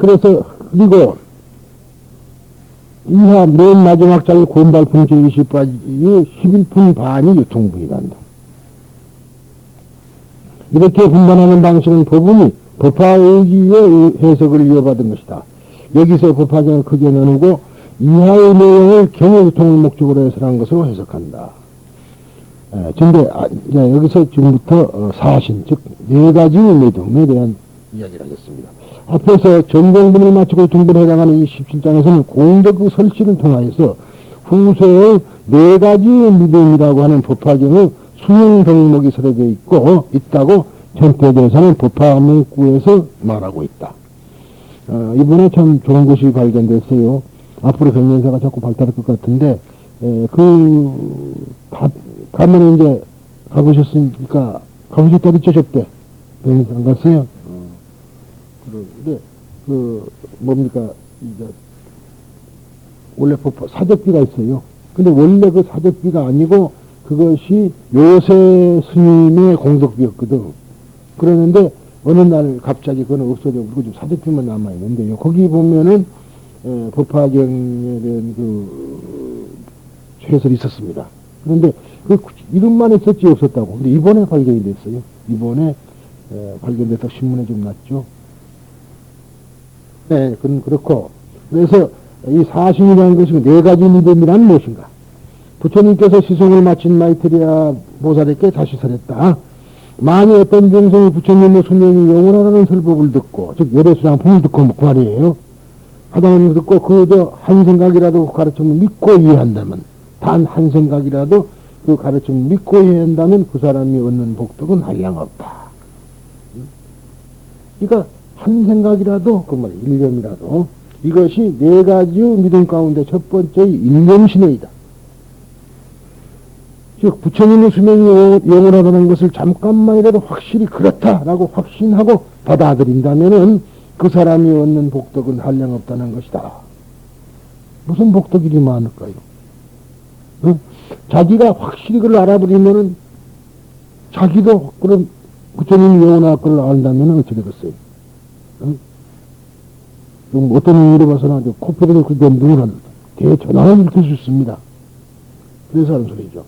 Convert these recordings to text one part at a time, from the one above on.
그래서, 그리고, 이하 맨 마지막 장이 곤달풍 제20까지 11분 반이 유통분이란다. 이렇게 분반하는 방식은 법문이 법화의기의 해석을 이어받은 것이다. 여기서 법화경을 크게 나누고 이하의 내용을 경외유통을 목적으로 해설한 것으로 해석한다. 근데 여기서 지금부터 사신, 즉 네 가지의 내용에 대한 이야기를 하겠습니다. 앞에서 전공분을 마치고 유통분에 해당하는 이 17장에서는 공덕의 설치를 통하여서 후세의 네 가지의 믿음이라고 하는 법화경의 수용 덕목이 서려져 있다고 전태대사는 법화문구에서 말하고 있다. 이번에 참 좋은 것이 발견됐어요. 앞으로 백년사가 자꾸 발달할 것 같은데, 가면 이제 가보셨으니까, 가보셨다 그랬죠, 저때? 백년사 안 갔어요? 그런데, 뭡니까, 원래 사적비가 있어요. 근데 원래 그 사적비가 아니고, 그것이 요새 스님의 공덕비였거든. 그러는데, 어느 날 갑자기 그건 없어져 버리고 좀 사적비만 남아있는데요. 거기 보면은, 법화경에 대한 해설이 있었습니다. 그런데 그 이름만 있었지 없었다고. 근데 이번에 발견이 됐어요. 이번에 발견돼서 신문에 좀 났죠. 네, 그건 그렇고. 그래서 이 사신이라는 것이 네 가지 믿음이란 무엇인가? 부처님께서 시송을 마친 마이트리아 보살에게 다시 설했다. 만일 어떤 정성이 부처님의 수명이 영원하다는 설법을 듣고, 즉 열애수장품을 듣고 뭐 그 말이에요. 하다는 듣고 그저 한 생각이라도 그 가르침을 믿고 이해한다면, 단 한 생각이라도 그 가르침을 믿고 이해한다면 그 사람이 얻는 복덕은 한량없다. 그러니까 한 생각이라도 그 말 일념이라도 이것이 네 가지의 믿음 가운데 첫 번째의 일념신의이다. 즉 부처님의 수명이 영원하다는 것을 잠깐만이라도 확실히 그렇다라고 확신하고 받아들인다면은 그 사람이 얻는 복덕은 한량없다는 것이다. 무슨 복덕이 이리 많을까요? 응? 자기가 확실히 그걸 알아버리면은 자기도 그런 부처님이 영원할 걸 안다면 어떻게 되겠어요? 응? 어떤 의미로 봐서는 코피를 그 누구는 대전환을 일으킬 수 있습니다. 그래서 하는 소리죠.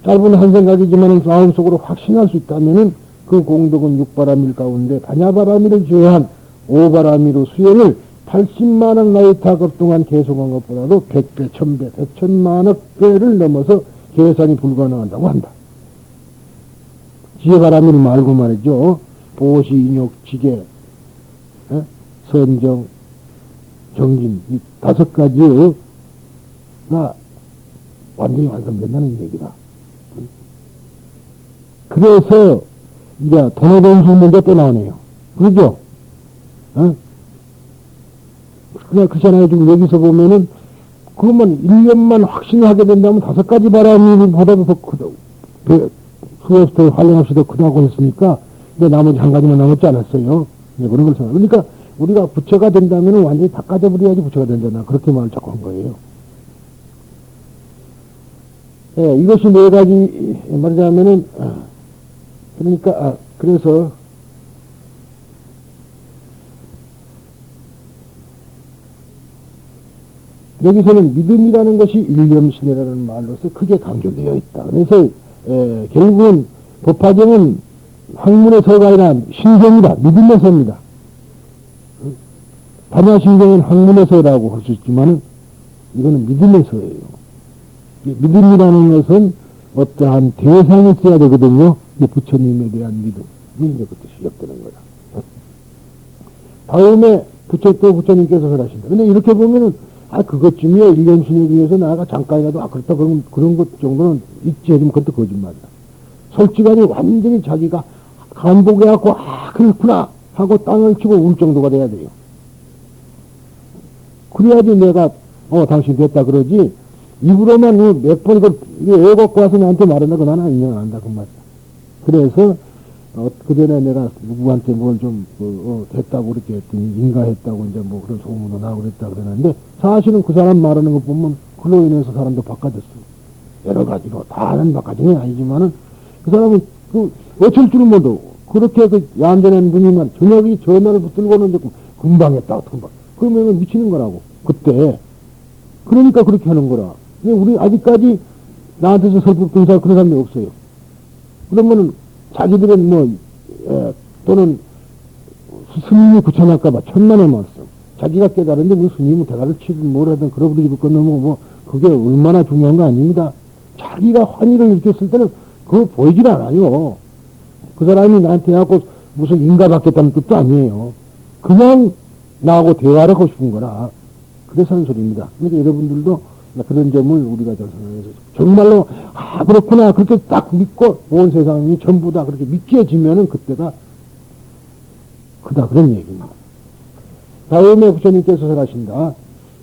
짧은 한 생각이지만 마음속으로 확신할 수 있다면은 그 공덕은 육바라밀 가운데 반야바라밀을 제외한 오바라밀의 수행을 80만억 나이타급 동안 계속한 것보다도 100배, 1000배, 100천만억 배를 넘어서 계산이 불가능하다고 한다. 지혜바라밀 말고 말이죠. 보시, 인욕, 지계, 선정, 정진, 이 5가지가 완전히 완성된다는 얘기다. 그래서 이제 돈의돈수 문제 또 나오네요. 그죠? 그냥 그렇잖아요. 지금 여기서 보면은 그것만 1년만 확신하게 된다면 5가지 바람보다도 더 크다고. 수에서 더 활용없이 더 크다고 했으니까 근데 나머지 한 가지만 남았지 않았어요. 그런 걸 생각. 그러니까 우리가 부처가 된다면 완전히 다 까져버려야지 부처가 된다. 그렇게 말을 자꾸 한 거예요. 예, 이것이 네 가지 말하자면은 그러니까 그래서 여기서는 믿음이라는 것이 일념신이라는 말로서 크게 강조되어 있다. 그래서 결국은 법화경은 학문의 서가 아니라 신성이다. 믿음의 서입니다. 반야신경은 학문의 서라고 할 수 있지만 이거는 믿음의 서예요. 믿음이라는 것은 어떠한 대상이 있어야 되거든요. 부처님에 대한 믿음. 이게 그것도 시작되는 거다. 다음에 부처님께서 설하신다. 근데 이렇게 보면은, 그것쯤이야. 일념신에 비해서 나가 잠깐이라도, 그렇다. 그러면 그런 것 정도는 있지. 해주면 그것도 거짓말이야. 솔직하니 완전히 자기가 감복해갖고, 그렇구나. 하고 땅을 치고 울 정도가 돼야 돼요. 그래야지 내가, 당신 됐다 그러지. 입으로만 몇 번 애갖고 와서 나한테 말한다고 나는 인정 안 한다. 그 말이야. 그래서, 그 전에 내가 누구한테 뭘 좀, 됐다고 그렇게 했더니, 인가했다고 이제 뭐 그런 소문도 나고 그랬다 그러는데, 사실은 그 사람 말하는 거 보면, 그로 인해서 사람도 바꿔졌어. 여러 가지로. 다는 바꿔진 게 아니지만은, 그 사람은 어쩔 줄은 모르고, 그렇게 그 얌전한 분이만 저녁이 전화를 붙들고는 조금 금방 했다, 금방. 그러면 미치는 거라고. 그때. 그러니까 그렇게 하는 거라. 근데 우리 아직까지 나한테서 설법동사 그런 사람이 없어요. 그러면은 자기들은 뭐, 또는 스님이 구천할까봐 천만의 말씀. 자기가 깨달은데 뭐 스님은 대가를 치든 뭘 하든 그러부리고 끝나면 뭐 그게 얼마나 중요한 거 아닙니다. 자기가 환희를 일으켰을 때는 그거 보이질 않아요. 그 사람이 나한테 해갖고 무슨 인가 받겠다는 뜻도 아니에요. 그냥 나하고 대화를 하고 싶은 거라. 그래서 하는 소리입니다. 그러니까 여러분들도 그런 점을 우리가 전선에서 정말로 그렇구나 그렇게 딱 믿고 온 세상이 전부 다 그렇게 믿겨지면은 그때가 크다 그런 얘기입니다. 다음에 부처님께서 설하신다.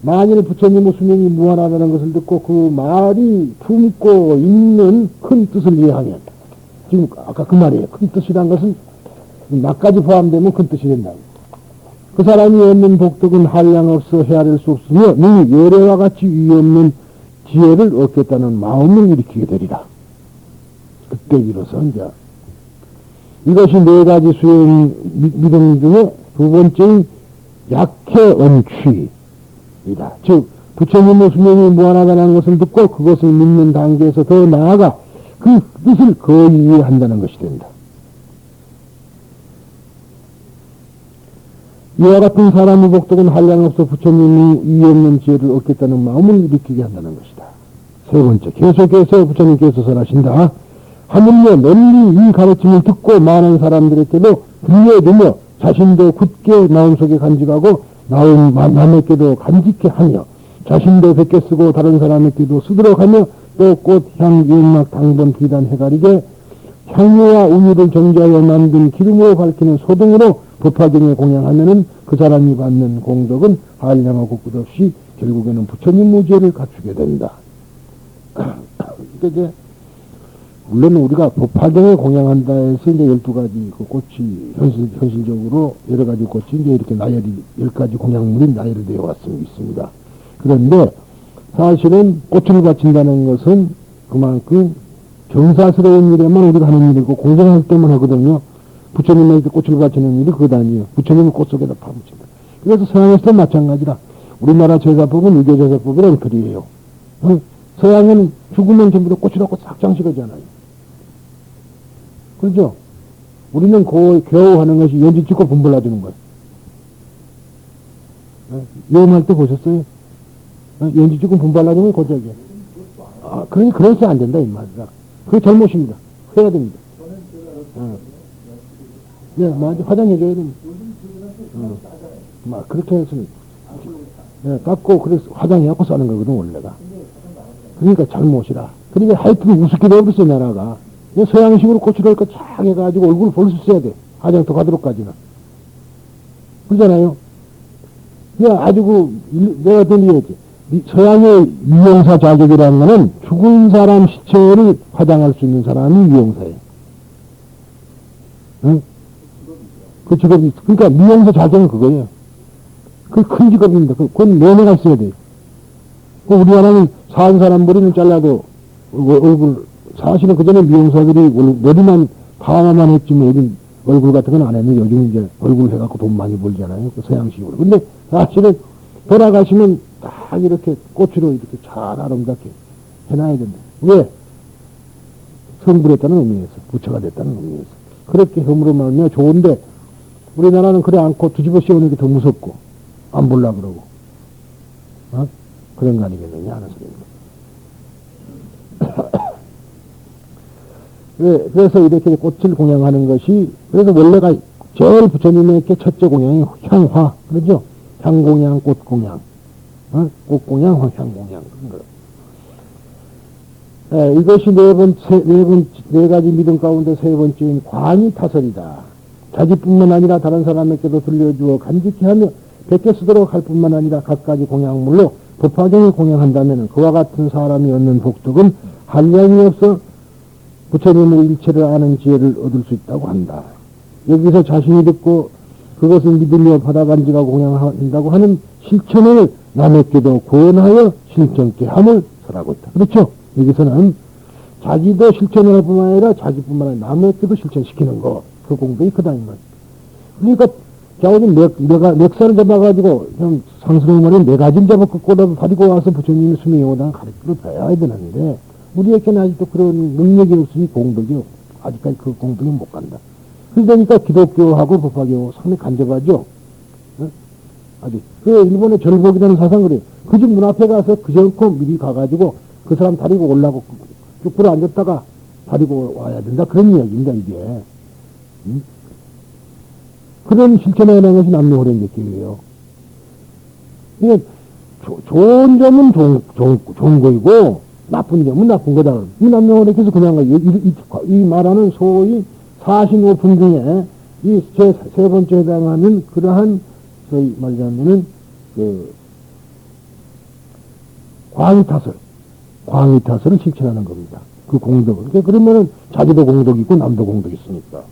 만일 부처님의 수명이 무한하다는 것을 듣고 그 말이 품고 있는 큰 뜻을 이해하면 지금 아까 그 말이에요. 큰 뜻이란 것은 나까지 포함되면 큰 뜻이 된다. 그 사람이 얻는 복덕은 한량없어 헤아릴 수 없으며 능히 예래와 같이 위없는 지혜를 얻겠다는 마음을 일으키게 되리라. 그때 비로소 이제 이것이 네 가지 수행 믿음 중에 두 번째인 약해 언취이다. 즉 부처님의 수명이 무한하다는 것을 듣고 그것을 믿는 단계에서 더 나아가 그 뜻을 거의 이해한다는 것이 된다. 이와 같은 사람의 복덕은 한량없어 부처님이 이없는 지혜를 얻겠다는 마음을 일으키게 한다는 것이다. 세 번째, 계속해서 부처님께서 설하신다. 하물며 널리 이 가르침을 듣고 많은 사람들에게도 들려주며 자신도 굳게 마음속에 간직하고 남에게도 간직해 하며 자신도 베껴 쓰고 다른 사람에게도 쓰도록 하며 또 꽃, 향, 윤막, 당번, 비단, 해가리게 향유와 우유를 정제하여 만든 기름으로 밝히는 소등으로 법화경에 공양하면은 그 사람이 받는 공덕은 한량하고 끝없이 결국에는 부처님 무지를 갖추게 된다. 그러니까 이제 물론 우리가 법화경에 공양한다 해서 이제 12가지 그 꽃이 현실적으로 여러 가지 꽃이 이제 이렇게 나열이 10가지 공양물이 나열이 되어 있습니다. 그런데 사실은 꽃을 바친다는 것은 그만큼 경사스러운 일에만 우리가 하는 일이고 공정할 때만 하거든요. 부처님에게 꽃을 바치는 일이 그것 아니에요. 부처님은 꽃 속에다 파묻힌다. 그래서 서양에서도 마찬가지라. 우리나라 제사법은 유교 제사법이랑 그리예요. 서양은 죽으면 전부 다 꽃이라고 싹 장식하잖아요. 그렇죠? 우리는 겨우 하는 것이 연지 찍고 분발라주는 거예요. 여음할 때 보셨어요? 연지 찍고 분발라주면 고작이에요. 그러니 그래서 안 된다 이 말이야. 그게 잘못입니다. 해야 됩니다. 네, 맞아. 화장해줘야 됩니다. 막 그렇게 해서 네, 깎고 그래서 화장해갖고 싸는 거거든 원래가. 그러니까 잘못이라. 그러니까 하여튼 우습게 되어버렸어 나라가. 서양식으로 꽃을 할까 착 해가지고 얼굴을 볼 수 있어야 돼. 화장터 가도록까지는. 그러잖아요. 아주 내가 들리겠지. 서양의 유용사 자격이라는 거는 죽은 사람 시체를 화장할 수 있는 사람이 유용사예요. 응? 그 직업이, 그러니까 미용사 자격은 그거예요. 그 큰 직업입니다. 그건 면회가 있어야 돼요. 우리나라는 사는 사람 머리는 잘라도 얼굴, 사실은 그전에 미용사들이 머리만 파마만 했지만 요즘 얼굴 같은 건 안 했는데 요즘 이제 얼굴 해갖고 돈 많이 벌잖아요. 그 서양식으로. 근데 사실은 돌아가시면 딱 이렇게 꽃으로 이렇게 잘 아름답게 해놔야 된다. 왜? 성불했다는 의미에서, 부처가 됐다는 의미에서. 그렇게 허물을 말하면 좋은데, 우리나라는 그래 않고 뒤집어 씌우는 게 더 무섭고, 안 볼라 그러고, 그런 거 아니겠느냐 하는 소리입니다. 그래서 이렇게 꽃을 공양하는 것이, 그래서 원래가 제일 부처님에게 첫째 공양이 향화, 그러죠? 향공양, 꽃공양. 꽃공양, 향공양. 이것이 네 가지 믿음 가운데 세 번째인 관이 타설이다. 자기뿐만 아니라 다른 사람에게도 들려주어 간직히 하며 베껴 쓰도록 할 뿐만 아니라 각가지 공양물로 법화경을 공양한다면 그와 같은 사람이 얻는 복덕은 한량이 없어 부처님의 일체를 아는 지혜를 얻을 수 있다고 한다. 여기서 자신이 듣고 그것을 믿으며 받아 간직하고 공양한다고 하는 실천을 남에게도 권하여 실천케 함을 설하고 있다. 그렇죠? 여기서는 자기도 실천을 할 뿐만 아니라 자기뿐만 아니라 남에게도 실천시키는 거. 그 공덕이 크다, 이 말. 그러니까, 자오는 멱살을 잡아가지고, 좀 상스러운 말에 네 가지를 잡아서 꼬라도 가지고 와서 부처님이 수명에 오다가 가르치러 배워야 되는데, 우리에게는 아직도 그런 능력이 없으니 공덕이, 아직까지 그 공덕이 못 간다. 그러니까 기독교하고 법화교 상당히 간접하죠. 어? 아직. 그 일본의 절복이라는 사상 그래요. 그 집 문 앞에 가서 그저놓고 미리 가가지고 그 사람 다리고 올라고 쭉 불어 앉았다가 다리고 와야 된다. 그런 이야기입니다, 이게. 그런 실천에 대한 것이 남녀호랭객교예요. 그러니까 좋은 점은 좋은 거이고 나쁜 점은 나쁜 거다. 이 남녀호랭객에서 그냥 이 말하는 소위 45품 중에 이 제 세 번째 해당하는 그러한 소위 말하자면은 광의타설을 실천하는 겁니다. 그 공덕을. 그러니까 그러면은 자기도 공덕이 있고 남도 공덕이 있으니까.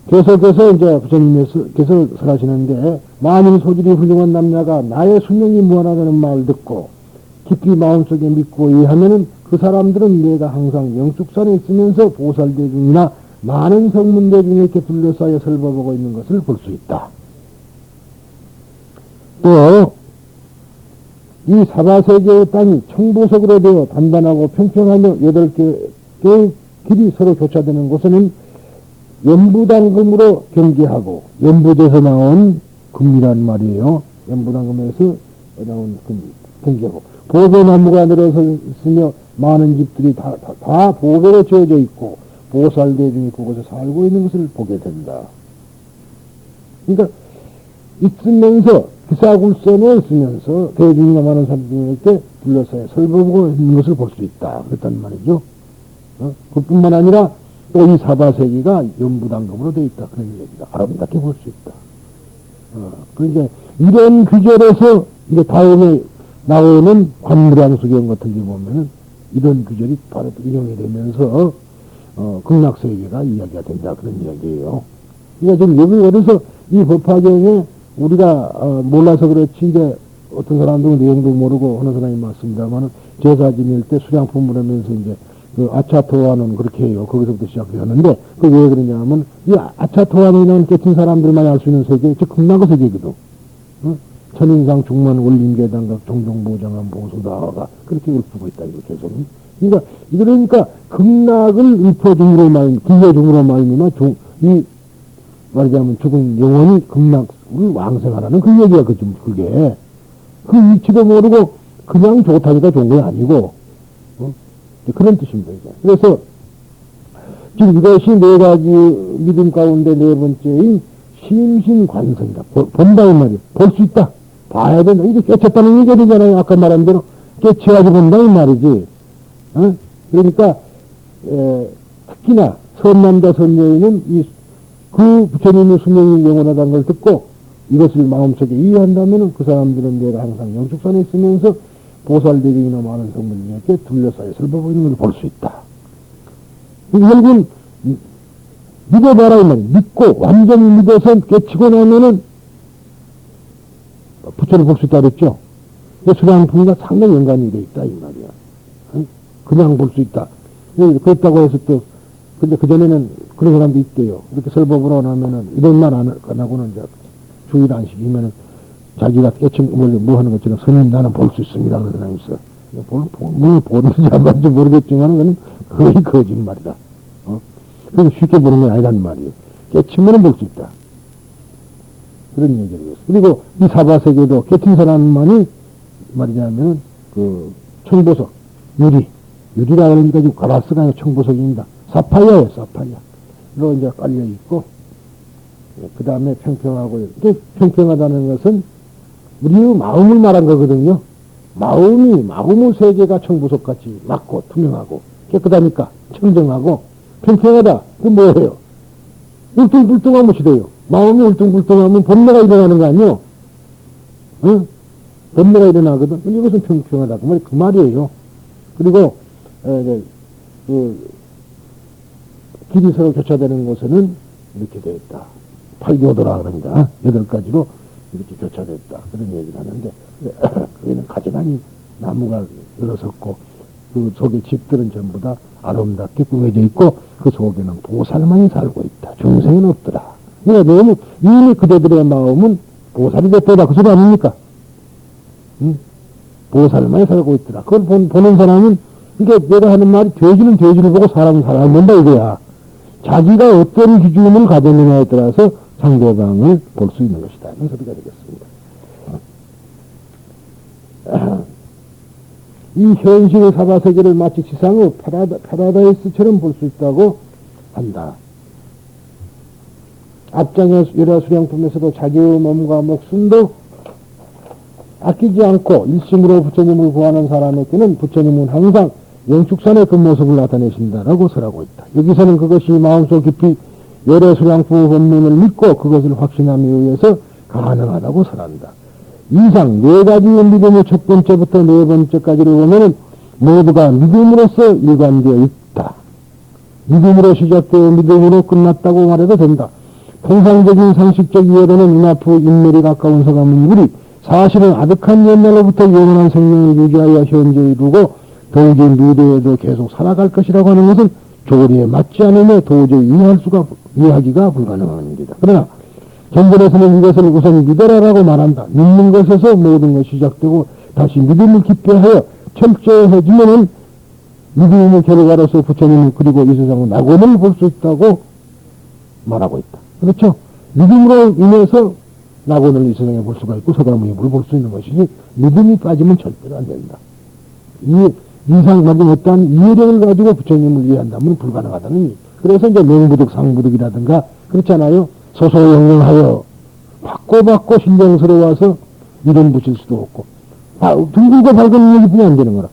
계속해서 이제 부처님께서 설하시는데, 만일 소질이 훌륭한 남녀가 나의 수명이 무한하다는 말을 듣고 깊이 마음속에 믿고 이해하면은 그 사람들은 내가 항상 영축산에 있으면서 보살대중이나 많은 성문대중에 이렇게 둘러싸여 설법하고 있는 것을 볼 수 있다. 또 이 사바세계의 땅이 청보석으로 되어 단단하고 평평하며 8개의 길이 서로 교차되는 곳에는 연부당금으로 경계하고, 연부에서 나온 금이란 말이에요. 연부당금에서 나온 금, 경계하고, 보배나무가 늘어서 있으며 많은 집들이 다 보배로 지어져 있고 보살대중이 그곳에 살고 있는 것을 보게 된다. 그러니까 있으면서 기사굴선에 있으면서 대중이나 많은 사람들이 이렇게 둘러싸여 설법하고 있는 것을 볼 수 있다. 그랬단 말이죠. 그뿐만 아니라 또 이 사바세계가 연부당금으로 되어 있다. 그런 얘기다. 아름답게 볼 수 있다. 그러니까 이런 규절에서 이제 다음에 나오는 관무량수경 같은 데 보면은 이런 규절이 바로 인용이 되면서 극락세계가 이야기가 된다. 그런 이야기예요. 그러니까 지금 여기 어디서 이 법화경에 우리가 몰라서 그렇지 이제 어떤 사람들은 내용도 모르고 하는 사람이 많습니다만은 제사 지낼 때 수량품을 하면서 이제 그 아차토와는 그렇게 해요. 거기서부터 시작하는데 그 왜 그러냐면 이 아차토와는 깨친 사람들만 알 수 있는 세계, 즉 극락의 세계거든. 천인상 중만 원림계단각 종종보장한 보수다가 그렇게 읊고 있다 이렇게 해서. 그러니까 극락을 읊어줌으로 기회줌으로 말미암아 이 말하자면 죽은 영혼이 극락을 왕생하라는 그 얘기야. 그게 그 위치도 모르고 그냥 좋다니까 좋은 게 아니고 그런 뜻입니다. 이제. 그래서 지금 이것이 네 가지 믿음 가운데 네 번째인 심신관성이다. 본다 이 말이야. 볼 수 있다. 봐야 된다. 이게 깨쳤다는 얘기가 되잖아요. 아까 말한 대로 깨쳐가지고 본다 이 말이지. 그러니까 특히나 선남자 선녀인은 그 부처님의 수명이 영원하다는 걸 듣고 이것을 마음속에 이해한다면 그 사람들은 내가 항상 영축산에 있으면서 보살대중이나 많은 성문이렇게 둘러싸여 설법하고 있는 걸 볼 수 있다. 결국은 믿어봐라 이 말이야. 믿고 완전히 믿어서 깨치고 나면은 부처를 볼 수 있다 그랬죠. 수량품과 상당히 연관이 되어 있다 이 말이야. 그냥 볼 수 있다. 그렇다고 해서 또 근데 그전에는 그런 사람도 있대요. 이렇게 설법으로 나면은 이런 말 안 하고는 이제 주일 안 시키면은 자기가 깨친 뭐 하는 것처럼 스님 나는 볼 수 있습니다. 그런 사람이 있어. 뭘 보는지 안 보는지 모르겠지만 그건 거의 거짓말이다. 그건 쉽게 보는 게 아니란 말이에요. 깨치면은 볼 수 있다. 그런 얘기를 했어요. 그리고 이 사바세계도 깨친 사람만이 말이냐면 그 청보석, 유리라 그러니까 지금 가라스가 아니라 청보석입니다. 사파이아예요, 사파이아. 로 이제 깔려 있고, 그 다음에 평평하고, 평평하다는 것은 우리의 마음을 말한 거거든요. 마음의 세계가 청보석 같이 맑고 투명하고 깨끗하니까 청정하고 평평하다. 그 뭐예요? 울퉁불퉁하면 시대요. 마음이 울퉁불퉁하면 번뇌가 일어나는 거 아니요? 응? 번뇌가 일어나거든. 근데 이것은 평평하다. 그 말이에요. 그리고, 길이 서로 교차되는 곳에는 이렇게 되어 있다. 팔교도라 그럽니다. 8가지로 이렇게 교차됐다. 그런 얘기를 하는데, 거기는 가지런히 나무가 늘어섰고, 그 속에 집들은 전부 다 아름답게 꾸며져 있고 그 속에는 보살만이 살고 있다. 중생은 없더라. 그러니까 너무 이미 그대들의 마음은 보살이 됐더라. 그 소리 아닙니까? 응? 보살만이 살고 있더라. 그걸 보는 사람은 이게 내가 하는 말이 돼지는 돼지를 보고 사람은 사람을 본다 이거야. 자기가 어떤 기준을 가졌느냐에 따라서 상대방을 볼 수 있는 것이다. 이런 소리가 되겠습니다. 이 현실의 사바세계를 마치 지상의 파라다이스처럼 볼 수 있다고 한다. 앞장의 열화수량품에서도 자기의 몸과 목숨도 아끼지 않고 일심으로 부처님을 구하는 사람에게는 부처님은 항상 영축산의 그 모습을 나타내신다라고 설하고 있다. 여기서는 그것이 마음속 깊이 열애수량품 법문을 믿고 그것을 확신함에 의해서 가능하다고 설한다. 이상 네 가지의 믿음의 첫 번째부터 네 번째까지를 보면은 모두가 믿음으로서 일관되어 있다. 믿음으로 시작되어 믿음으로 끝났다고 말해도 된다. 통상적인 상식적 이해로는 인하프 인멸이 가까운 서가문이구리 사실은 아득한 옛날로부터 영원한 생명을 유지하여 현재 이루고 도저히 미래에도 계속 살아갈 것이라고 하는 것은 조리에 맞지 않으며 도저히 이해하기가 불가능한 일이다. 그러나 경전에서는 이것을 우선 믿어라라고 말한다. 믿는 것에서 모든 것이 시작되고 다시 믿음을 깊게 하여 철저해지면은 믿음의 결과로서 부처님을 그리고 이 세상의 낙원을 볼 수 있다고 말하고 있다. 그렇죠? 믿음으로 인해서 낙원을 이 세상에 볼 수가 있고 서가모니를 볼 수 있는 것이지 믿음이 빠지면 절대로 안 된다. 이상 말고 어떠한 이해력을 가지고 부처님을 이해한다면 불가능하다는 일. 그래서 이제 명부득 상부득이라든가 그렇잖아요. 소소영영하여 받고 신령스러워서 이름 붙일 수도 없고 둥글고 밝은 얘기뿐이 안 되는 거라.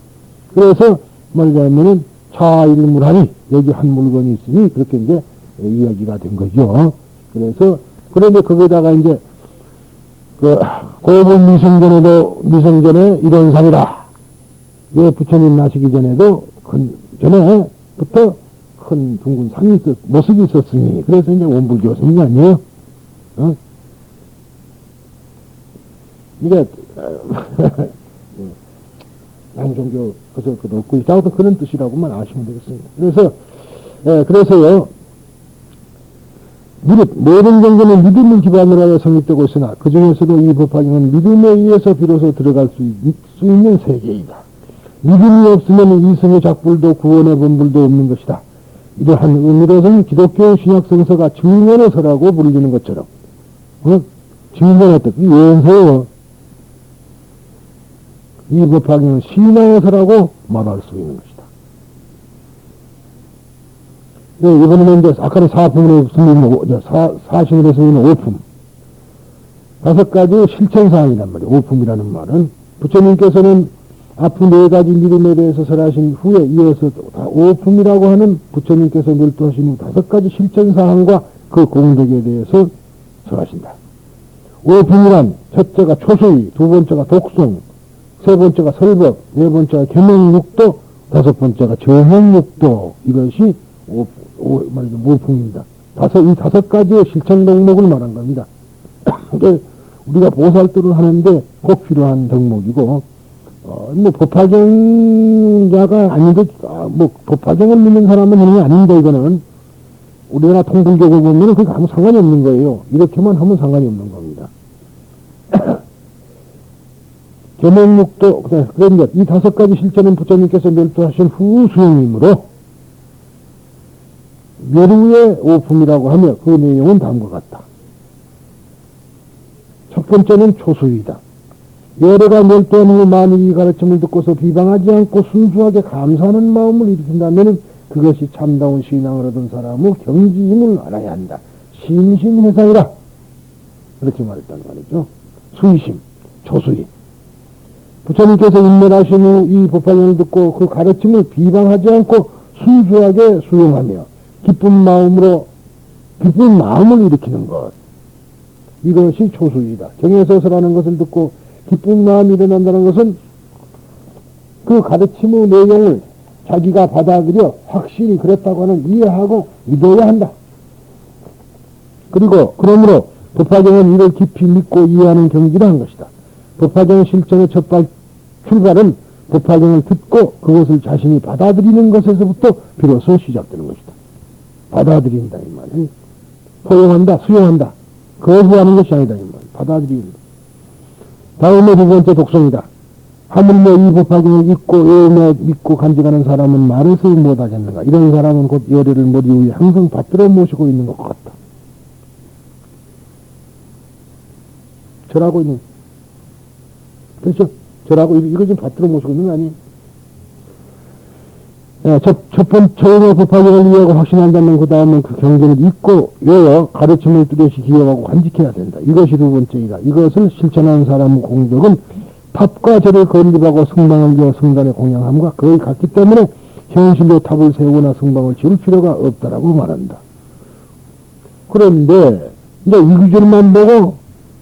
그래서 말하자면은 차일물하니 여기 한 물건이 있으니 그렇게 이제 이야기가 된 거죠. 그래서 그런데 거기다가 이제 그 고분 미성전에 이런 상이라. 예, 부처님 나시기 전에도 전에부터 큰 둥근 상이 모습이 있었으니 그래서 이제 원불교성이 아니에요. 이게 양종교 그래서 넣고 있다고 그런 뜻이라고만 아시면 되겠습니다. 그래서요. 모든 경전은 믿음을 기반으로 하여 성립되고 있으나 그 중에서도 이 법화경은 믿음에 의해서 비로소 들어갈 수 있는 세계이다. 믿음이 없으면 이성의 작불도 구원의 본불도 없는 것이다. 이러한 의미로서는 기독교 신약 성서가 증언의 서라고 부르는 것처럼 증언의 뜻, 이 원서요. 이 법화경은 신앙의 서라고 말할 수 있는 것이다. 네, 이번에는 이제 아까는 사품으로 쓰는 사신으로 쓰는 오품. 5가지 실천사항이란 말이에요. 오품이라는 말은 부처님께서는 앞의 4가지 믿음에 대해서 설하신 후에 이어서 오품이라고 하는 부처님께서 멸도하신 후 5가지 실천사항과 그 공덕에 대해서 설하신다. 오품이란 첫째가 초수의, 두 번째가 독송, 세 번째가 설법, 네 번째가 겸행육도, 5번째가 정행육도. 이것이 오품입니다. 이 5가지의 실천 덕목을 말한 겁니다. 우리가 보살도를 하는데 꼭 필요한 덕목이고, 법화경자가 아닌데, 법화경을 믿는 사람은 하는 게 아닌데, 이거는, 우리나라 통불교를 보면 그게 아무 상관이 없는 거예요. 이렇게만 하면 상관이 없는 겁니다. 겸행육도, 그러니까 이 5가지 실천은 부처님께서 멸도하신 후 수행이므로, 멸후의 오품이라고 하며 그 내용은 다음과 같다. 첫 번째는 초수이다. 열애가 멸도한 후 만일 이 가르침을 듣고서 비방하지 않고 순수하게 감사하는 마음을 일으킨다면 그것이 참다운 신앙을 얻은 사람의 경지임을 알아야 한다. 심심해상이라. 그렇게 말했단 말이죠. 수의심, 초수임. 부처님께서 인멸하신 후 이 법화경을 듣고 그 가르침을 비방하지 않고 순수하게 수용하며 기쁜 마음을 일으키는 것. 이것이 초수이다. 경에서서라는 것을 듣고 기쁜 마음이 일어난다는 것은 그 가르침의 내용을 자기가 받아들여 확실히 그랬다고 하는 이해하고 믿어야 한다. 그러므로 법화경은 이를 깊이 믿고 이해하는 경지를 한 것이다. 법화경 실천의 첫 출발은 법화경을 듣고 그것을 자신이 받아들이는 것에서부터 비로소 시작되는 것이다. 받아들인다 이 말이에요. 포용한다, 수용한다. 거부하는 것이 아니다 이 말이에요. 받아들인다. 다음에 두 번째 독성이다. 하물며 이 법화경을 읽고 외우며 믿고 간직하는 사람은 말해서 못하겠는가. 이런 사람은 곧 열애를 머리 위에 항상 받들어 모시고 있는 것 같다. 절하고 있는, 그렇죠? 절하고 이거 좀 받들어 모시고 있는 거 아니에요? 처음에 법화경을 이해하고 확신한다면 그 다음은 그 경전을 읽고 외워 가르침을 뚜렷이 기억하고 간직해야 된다. 이것이 두 번째이다. 이것을 실천하는 사람의 공덕은 탑과 절을 건립하고 성방을 지어 성단에 공양함과 거의 같기 때문에 현실로 탑을 세우거나 성방을 지을 필요가 없다라고 말한다. 그런데 이제 이 구절만 보고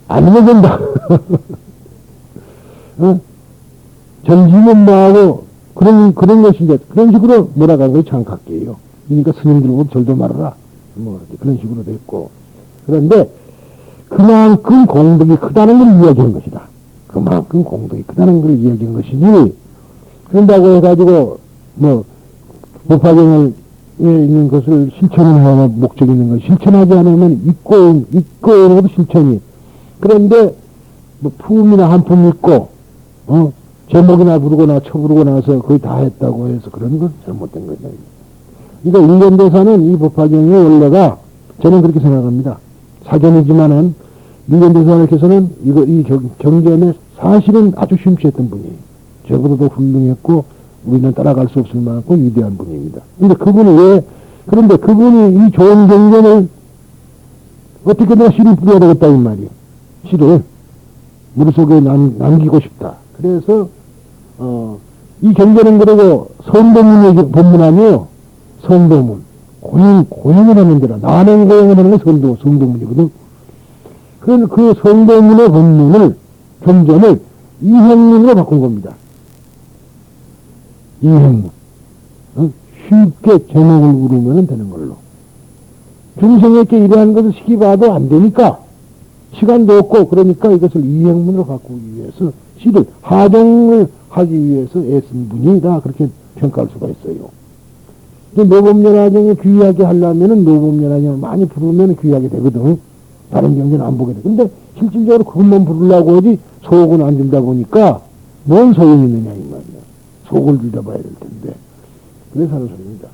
안 하면 된다. 어? 전지문마하고 그런 것이 이제 그런 식으로 몰아간 것이 장각기예요. 그러니까 스님들하고 절도 말아라. 뭐 그런 식으로 됐고. 그런데 그만큼 공덕이 크다는 걸 이야기한 것이다. 그만큼 공덕이 크다는 걸 이야기한 것이지. 그런다고 해가지고 뭐 법화경에 있는 것을 실천을 하는 목적이 있는 것 실천하지 않으면 잊고 오는 것도 실천이. 그런데 뭐 품이나 한 품 읽고 제목이나 부르거나 쳐부르고 나서 거의 다 했다고 해서 그런 건 잘못된 거죠. 그러니까 일련대사는 이 법화경의 원래가 저는 그렇게 생각합니다. 사견이지만은 일련대사님께서는 이 경전에 사실은 아주 심취했던 분이에요. 저보다도 훌륭했고 우리는 따라갈 수 없을 만큼 위대한 분입니다. 그런데 그분이 이 좋은 경전을 어떻게 내가 시를 뿌려야 되겠다 이 말이에요. 시를 머릿속에 남기고 싶다. 그래서 이 경전은 그러고 성도문의 본문하며 성도문 고행을 하는 데라 나는 고행을 하는 게 성도문이거든. 그 성도문의 본문을 경전을 이행문으로 바꾼 겁니다. 이행문. 쉽게 제목을 물으면 되는 걸로. 중생에게 이러한 것을 시키봐도 안 되니까 시간도 없고 그러니까 이것을 이행문으로 바꾸기 위해서 시를 하정을 하기 위해서 애쓴 분이다. 그렇게 평가할 수가 있어요. 노법연화경에 귀하게 하려면은 노법연화경을 많이 부르면 귀하게 되거든. 다른 경전은 안 보게 돼. 근데 실질적으로 그것만 부르려고 하지 속은 안 들다 보니까 뭔 소용이 있느냐 이 말이야. 속을 들여봐야 될 텐데. 그래서 하는 소리입니다.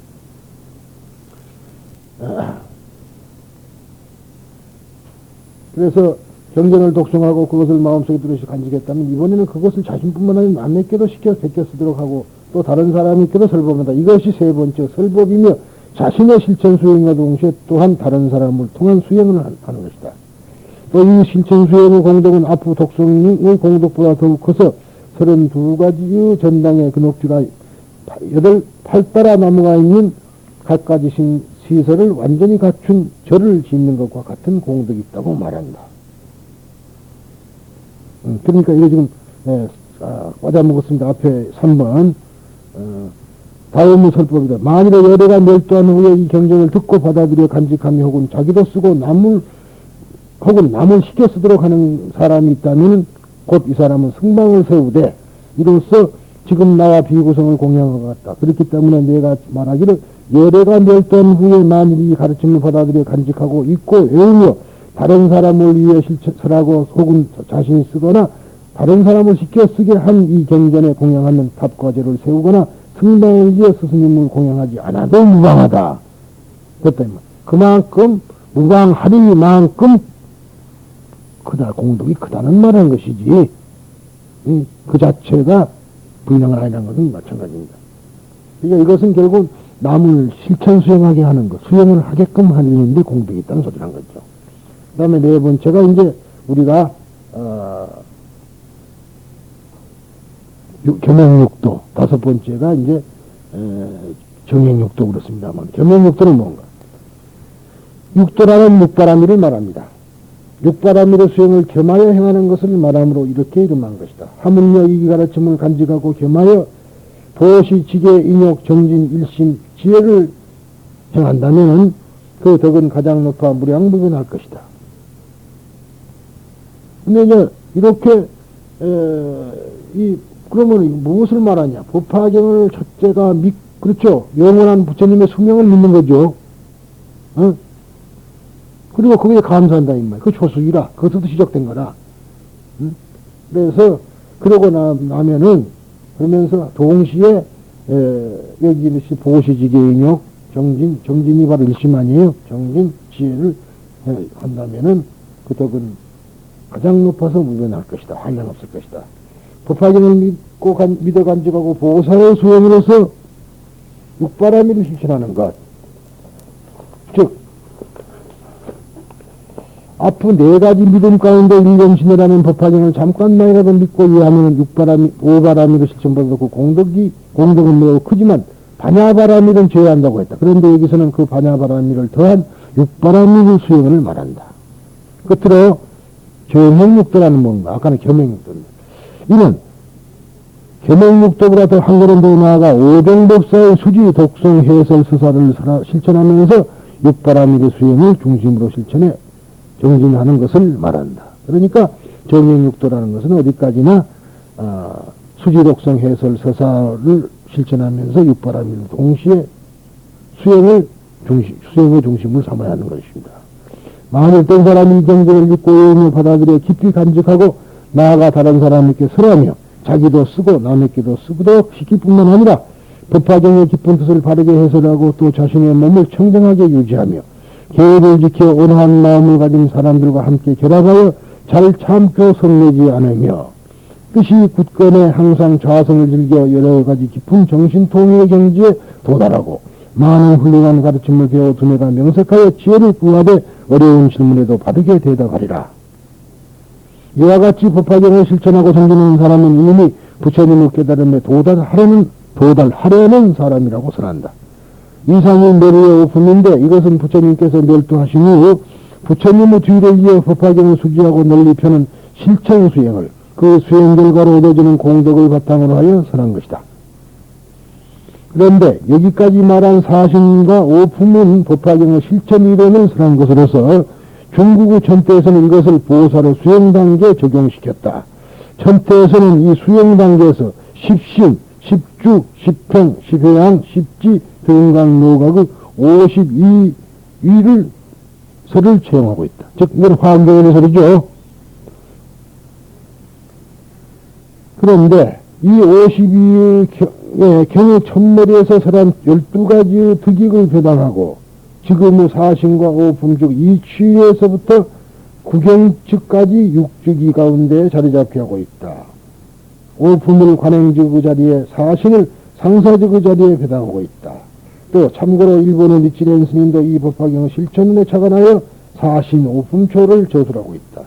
그래서 경전을 독송하고 그것을 마음속에 들으시 간직했다면 이번에는 그것을 자신뿐만 아니라 남에게도 시켜 베껴 쓰도록 하고 또 다른 사람에게도 설법한다. 이것이 세 번째 설법이며 자신의 실천 수행과 동시에 또한 다른 사람을 통한 수행을 하는 것이다. 또 이 실천 수행의 공덕은 앞으로 독송의 공덕보다 더욱 커서 32가지의 전당의 근옥지가 8따라 나무가 있는 갖가지 시설을 완전히 갖춘 절을 짓는 것과 같은 공덕이 있다고 말한다. 그러니까 이거 지금 꽂아먹었습니다. 앞에 3번 다음의 설법이다. 만일에 열애가 멸도한 후에 이 경전을 듣고 받아들여 간직하며 혹은 자기도 쓰고 남을 시켜 쓰도록 하는 사람이 있다면 곧 이 사람은 성방을 세우되 이로써 지금 나와 비구성을 공양한 것 같다. 그렇기 때문에 내가 말하기를 열애가 멸도한 후에 만일 이 가르침을 받아들여 간직하고 읽고 외우며 다른 사람을 위해 실천하고 혹은 자신이 쓰거나 다른 사람을 시켜 쓰게 한 이 경전에 공양하는 탑과제를 세우거나 성당을 지어 스승님을 공양하지 않아도 무방하다. 그렇다. 그만큼 무방하리만큼 크다. 공덕이 크다는 말한 것이지 그 자체가 불량을 아니라는 것은 마찬가지입니다. 그러니까 이것은 결국 남을 실천 수행하게 하는 것, 수행을 하게끔 하는데 공덕이 있다는 소리란 거죠. 그 다음에 네 번째가 이제 우리가 겸행육도, 다섯 번째가 이제 정행육도 그렇습니다만 겸행육도는 뭔가? 육도라는 육바라미를 말합니다. 육바라미의 수행을 겸하여 행하는 것을 말함으로 이렇게 이름한 것이다. 하물며 이 가르침을 간직하고 겸하여 보시, 지계, 인욕, 정진, 일심, 지혜를 행한다면 그 덕은 가장 높아 무량무변할 것이다. 근데 이제 이렇게 이 그러면 이거 무엇을 말하냐? 법화경을 첫째가 그렇죠. 영원한 부처님의 수명을 믿는 거죠. 어? 그리고 거기에 감사한다, 이 말. 그 조수이라. 그것도 시작된 거라. 응? 그래서, 그러고 나면은, 그러면서 동시에, 여기 보시지계인욕, 정진이 바로 일심 아니에요. 정진, 지혜를 한다면은, 그 덕은 가장 높아서 무변할 것이다. 환란 없을 것이다. 법화경을 믿어 간직하고 보살의 수행으로서 육바라밀을 실천하는 것. 즉, 앞으로 네 가지 믿음 가운데 일념신이라는 법화경을 잠깐만이라도 믿고 이해하면 오바라밀을 실천받아도 그 공덕은 매우 크지만 반야바라밀은 제외한다고 했다. 그런데 여기서는 그 반야바라밀을 더한 육바라밀 수행을 말한다. 끝으로 경행육도라는 뭔가, 아까는 겸행육도입니다. 이는 겸행육도보다 더 한 걸음 더 나아가 오정법사의 수지, 독성, 해설, 수사를 실천하면서 육바라밀의 수행을 중심으로 실천해 정진하는 것을 말한다. 그러니까 정행육도라는 것은 어디까지나 수지, 독성, 해설, 서사를 실천하면서 육바라밀 동시에 수행의 중심을 삼아야 하는 것입니다. 만일 어떤 사람이 이 정도를 믿고 의용을 받아들여 깊이 간직하고 나아가 다른 사람에게 설하며 자기도 쓰고 남에게도 쓰도록 시킬 뿐만 아니라 법화경의 깊은 뜻을 바르게 해설하고 또 자신의 몸을 청정하게 유지하며 계율을 지켜 온화한 마음을 가진 사람들과 함께 결합하여 잘 참고 성내지 않으며 뜻이 굳건해 항상 좌성을 즐겨 여러 가지 깊은 정신통일의 경지에 도달하고 많은 훌륭한 가르침을 배워 두뇌가 명석하여 지혜를 구하되 어려운 질문에도 바르게 대답하리라. 이와 같이 법화경을 실천하고 정진하는 사람은 이미 부처님의 깨달음에 도달하려는 사람이라고 선한다. 이상이 멸의의 오품인데 이것은 부처님께서 멸두하신 후 부처님의 뒤를 이어 법화경을 수지하고 널리 펴는 실천 수행을 그 수행 결과로 얻어지는 공덕을 바탕으로 하여 선한 것이다. 그런데 여기까지 말한 사신과 오품은 법화경의 실천 이론을 선한 것으로서 중국의 천태에서는 이것을 보살의 수행 단계에 적용시켰다. 천태에서는 이 수행 단계에서 십신, 십주, 십행, 십회양, 십지, 등강, 노각의 52위를 설을 채용하고 있다. 즉, 이건 화엄경의 설이죠. 그런데 이 52위의 경의 첫머리에서 설한 12가지의 득익을 배당하고 지금의 사신과 오품 즉 이취에서부터 구경측까지 육주기 가운데 자리 잡혀하고 있다. 오품을 관행직의 자리에 사신을 상사직의 자리에 배당하고 있다. 또 참고로 일본의 니치렌 스님도 이 법화경의 실천에 착안하여 사신 오품초를 저술하고 있다.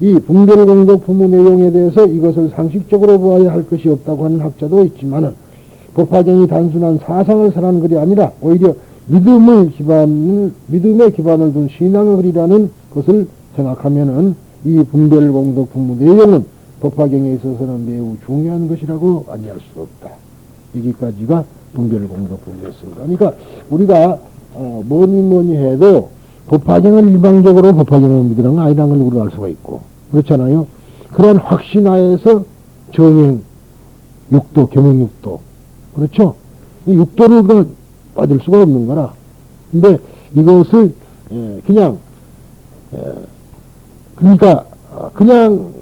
이 분별공덕 부문 내용에 대해서 이것을 상식적으로 보아야 할 것이 없다고 하는 학자도 있지만은 법화경이 단순한 사상을 설하는 글이 아니라 오히려 믿음의 기반을 둔 신앙의 글이라는 것을 생각하면은 이 분별공덕 부문 내용은 법화경에 있어서는 매우 중요한 것이라고 아니할 수 없다. 여기까지가 분별공덕 부문이었습니다. 그러니까 우리가 뭐니 해도 법화경을 일방적으로 법화경을 믿으라는 건 아니라는 걸 우리가 알 수가 있고 그렇잖아요. 그런 확신하에서 정행 육도, 겸행육도 그렇죠. 이 육도를 빠질 수가 없는 거라. 근데 이것을 그냥 그러니까 그냥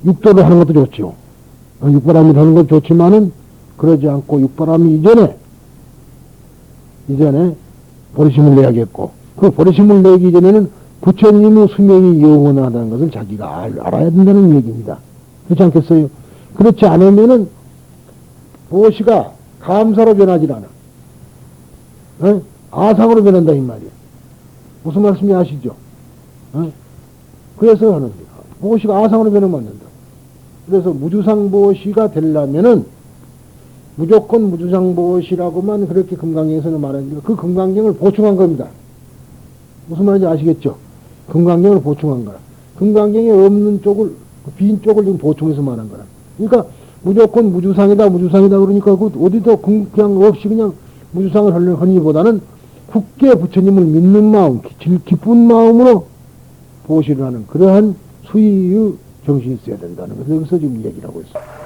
육도를 하는 것도 좋죠. 육바람이 하는 것도 좋지만은 그러지 않고 육바람이 이전에 버리심을 내야겠고 그 버리심을 내기 전에는 부처님의 수명이 영원하다는 것을 자기가 알아야 된다는 얘기입니다. 그렇지 않겠어요? 그렇지 않으면은 무엇이가 감사로 변하지 않아. 아상으로 변한다 이 말이야. 무슨 말씀인지 아시죠? 그래서 하는데 무엇이가 아상으로 변하면 안 된다. 그래서 무주상보시가 되려면은 무조건 무주상보시라고만 그렇게 금강경에서는 말하는데 그 금강경을 보충한 겁니다. 무슨 말인지 아시겠죠? 금강경을 보충한 거라. 금강경에 없는 쪽을 빈 쪽을 지금 보충해서 말한 거라. 그러니까 무조건 무주상이다 그러니까 그 어디도 그냥 없이 그냥 무주상을 하려니보다는 굳게 부처님을 믿는 마음, 기쁜 마음으로 보시를 하는 그러한 수의의 정신이 있어야 된다는 것을 여기서 지금 얘기를 하고 있어요.